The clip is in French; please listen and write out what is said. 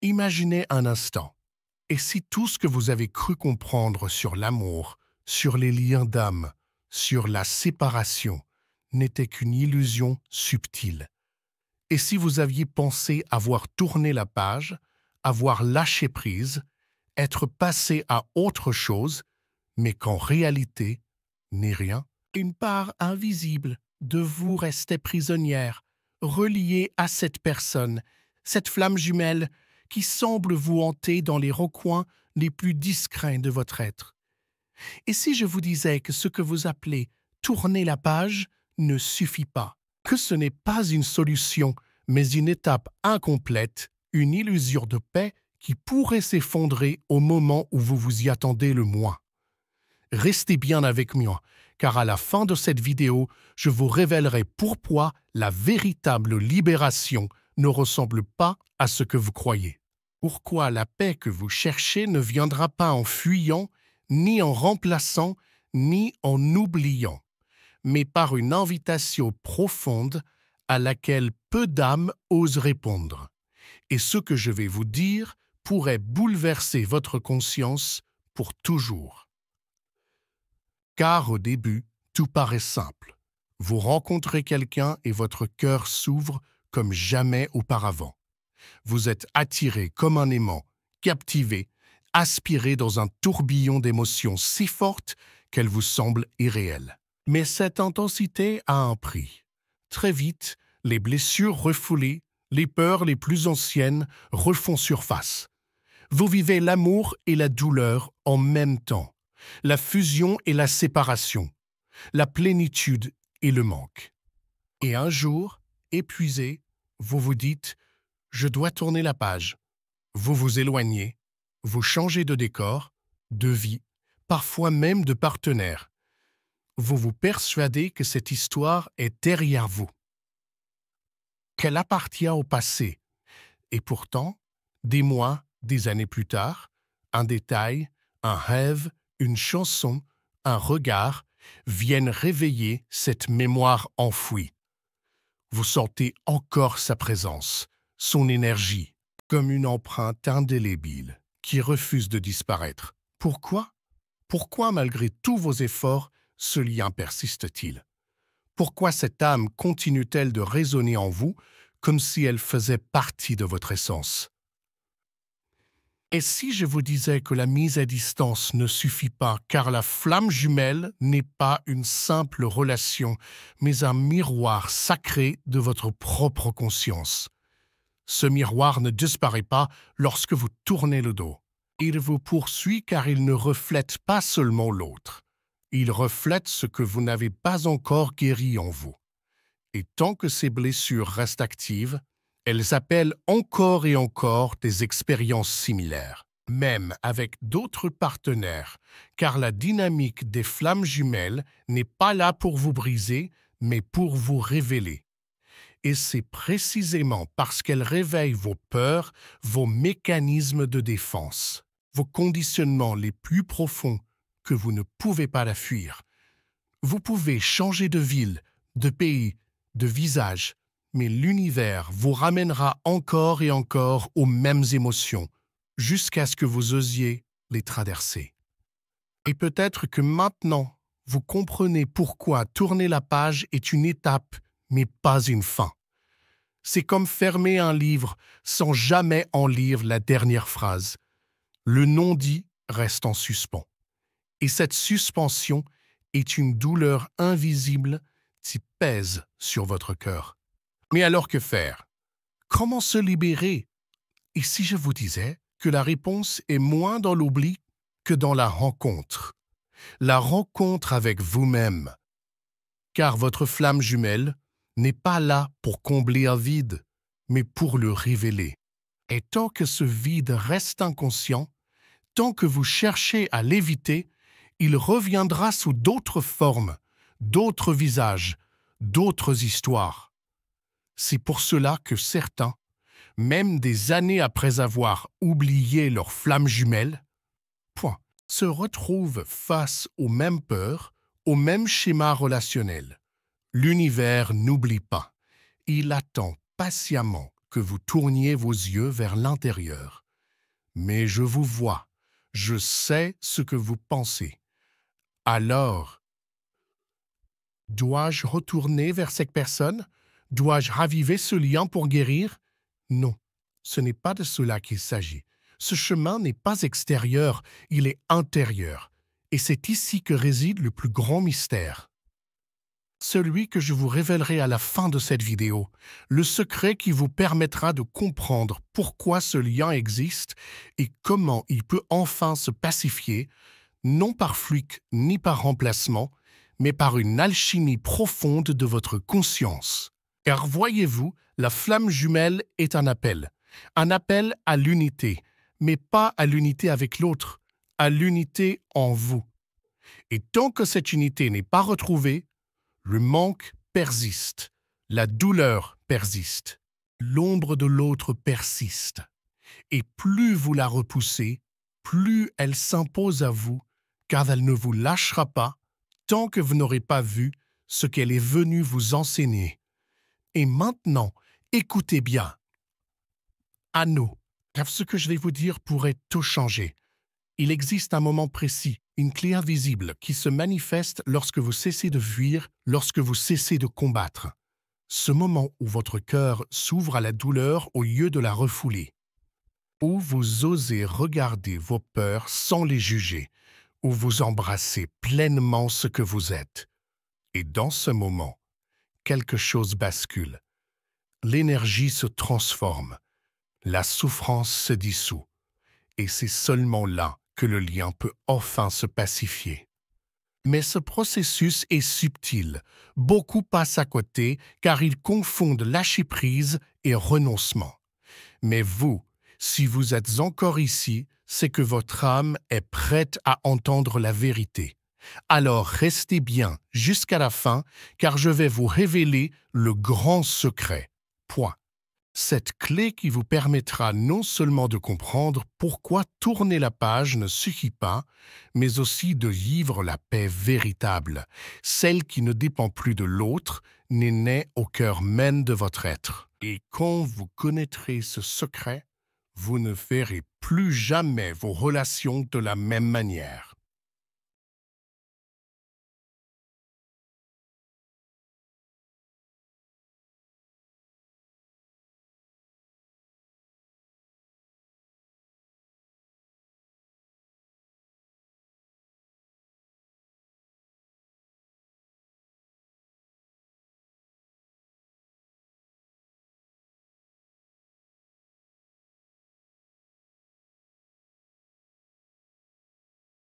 Imaginez un instant. Et si tout ce que vous avez cru comprendre sur l'amour, sur les liens d'âme, sur la séparation, n'était qu'une illusion subtile? Et si vous aviez pensé avoir tourné la page, avoir lâché prise, être passé à autre chose, mais qu'en réalité, n'est rien? Une part invisible de vous restait prisonnière, reliée à cette personne, cette flamme jumelle qui semble vous hanter dans les recoins les plus discrets de votre être. Et si je vous disais que ce que vous appelez tourner la page ne suffit pas, que ce n'est pas une solution, mais une étape incomplète, une illusion de paix qui pourrait s'effondrer au moment où vous vous y attendez le moins? Restez bien avec moi, car à la fin de cette vidéo, je vous révélerai pourquoi la véritable libération ne ressemble pas à ce que vous croyez. Pourquoi la paix que vous cherchez ne viendra pas en fuyant, ni en remplaçant, ni en oubliant, mais par une invitation profonde à laquelle peu d'âmes osent répondre. Et ce que je vais vous dire pourrait bouleverser votre conscience pour toujours. Car au début, tout paraît simple. Vous rencontrez quelqu'un et votre cœur s'ouvre comme jamais auparavant. Vous êtes attiré comme un aimant, captivé, aspiré dans un tourbillon d'émotions si fortes qu'elles vous semblent irréelles. Mais cette intensité a un prix. Très vite, les blessures refoulées, les peurs les plus anciennes refont surface. Vous vivez l'amour et la douleur en même temps, la fusion et la séparation, la plénitude et le manque. Et un jour, épuisé, vous vous dites « Je dois tourner la page ». Vous vous éloignez, vous changez de décor, de vie, parfois même de partenaire. Vous vous persuadez que cette histoire est derrière vous, qu'elle appartient au passé. Et pourtant, des mois, des années plus tard, un détail, un rêve, une chanson, un regard viennent réveiller cette mémoire enfouie. Vous sentez encore sa présence, son énergie, comme une empreinte indélébile qui refuse de disparaître. Pourquoi? Pourquoi, malgré tous vos efforts, ce lien persiste-t-il? Pourquoi cette âme continue-t-elle de résonner en vous comme si elle faisait partie de votre essence? Et si je vous disais que la mise à distance ne suffit pas, car la flamme jumelle n'est pas une simple relation, mais un miroir sacré de votre propre conscience? Ce miroir ne disparaît pas lorsque vous tournez le dos. Il vous poursuit car il ne reflète pas seulement l'autre. Il reflète ce que vous n'avez pas encore guéri en vous. Et tant que ces blessures restent actives, elles appellent encore et encore des expériences similaires, même avec d'autres partenaires, car la dynamique des flammes jumelles n'est pas là pour vous briser, mais pour vous révéler. Et c'est précisément parce qu'elle réveille vos peurs, vos mécanismes de défense, vos conditionnements les plus profonds, que vous ne pouvez pas la fuir. Vous pouvez changer de ville, de pays, de visage, mais l'univers vous ramènera encore et encore aux mêmes émotions, jusqu'à ce que vous osiez les traverser. Et peut-être que maintenant, vous comprenez pourquoi tourner la page est une étape, mais pas une fin. C'est comme fermer un livre sans jamais en lire la dernière phrase. Le non-dit reste en suspens. Et cette suspension est une douleur invisible qui pèse sur votre cœur. Mais alors que faire? Comment se libérer? Et si je vous disais que la réponse est moins dans l'oubli que dans la rencontre avec vous-même? Car votre flamme jumelle n'est pas là pour combler un vide, mais pour le révéler. Et tant que ce vide reste inconscient, tant que vous cherchez à l'éviter, il reviendra sous d'autres formes, d'autres visages, d'autres histoires. C'est pour cela que certains, même des années après avoir oublié leur flamme jumelle, se retrouvent face aux mêmes peurs, aux mêmes schémas relationnels. L'univers n'oublie pas. Il attend patiemment que vous tourniez vos yeux vers l'intérieur. Mais je vous vois, je sais ce que vous pensez. Alors, dois-je retourner vers cette personne? Dois-je raviver ce lien pour guérir? Non, ce n'est pas de cela qu'il s'agit. Ce chemin n'est pas extérieur, il est intérieur. Et c'est ici que réside le plus grand mystère. Celui que je vous révélerai à la fin de cette vidéo, le secret qui vous permettra de comprendre pourquoi ce lien existe et comment il peut enfin se pacifier, non par fluide ni par remplacement, mais par une alchimie profonde de votre conscience. Car voyez-vous, la flamme jumelle est un appel à l'unité, mais pas à l'unité avec l'autre, à l'unité en vous. Et tant que cette unité n'est pas retrouvée, le manque persiste, la douleur persiste, l'ombre de l'autre persiste. Et plus vous la repoussez, plus elle s'impose à vous, car elle ne vous lâchera pas tant que vous n'aurez pas vu ce qu'elle est venue vous enseigner. Et maintenant, écoutez bien. Anneau, car ce que je vais vous dire pourrait tout changer. Il existe un moment précis, une clé invisible qui se manifeste lorsque vous cessez de fuir, lorsque vous cessez de combattre. Ce moment où votre cœur s'ouvre à la douleur au lieu de la refouler. Où vous osez regarder vos peurs sans les juger, où vous embrassez pleinement ce que vous êtes. Et dans ce moment, quelque chose bascule. L'énergie se transforme, la souffrance se dissout, et c'est seulement là que le lien peut enfin se pacifier. Mais ce processus est subtil. Beaucoup passent à côté car ils confondent lâcher-prise et renoncement. Mais vous, si vous êtes encore ici, c'est que votre âme est prête à entendre la vérité. Alors restez bien jusqu'à la fin, car je vais vous révéler le grand secret. Point. Cette clé qui vous permettra non seulement de comprendre pourquoi tourner la page ne suffit pas, mais aussi de vivre la paix véritable, celle qui ne dépend plus de l'autre, n'est née au cœur même de votre être. Et quand vous connaîtrez ce secret, vous ne verrez plus jamais vos relations de la même manière.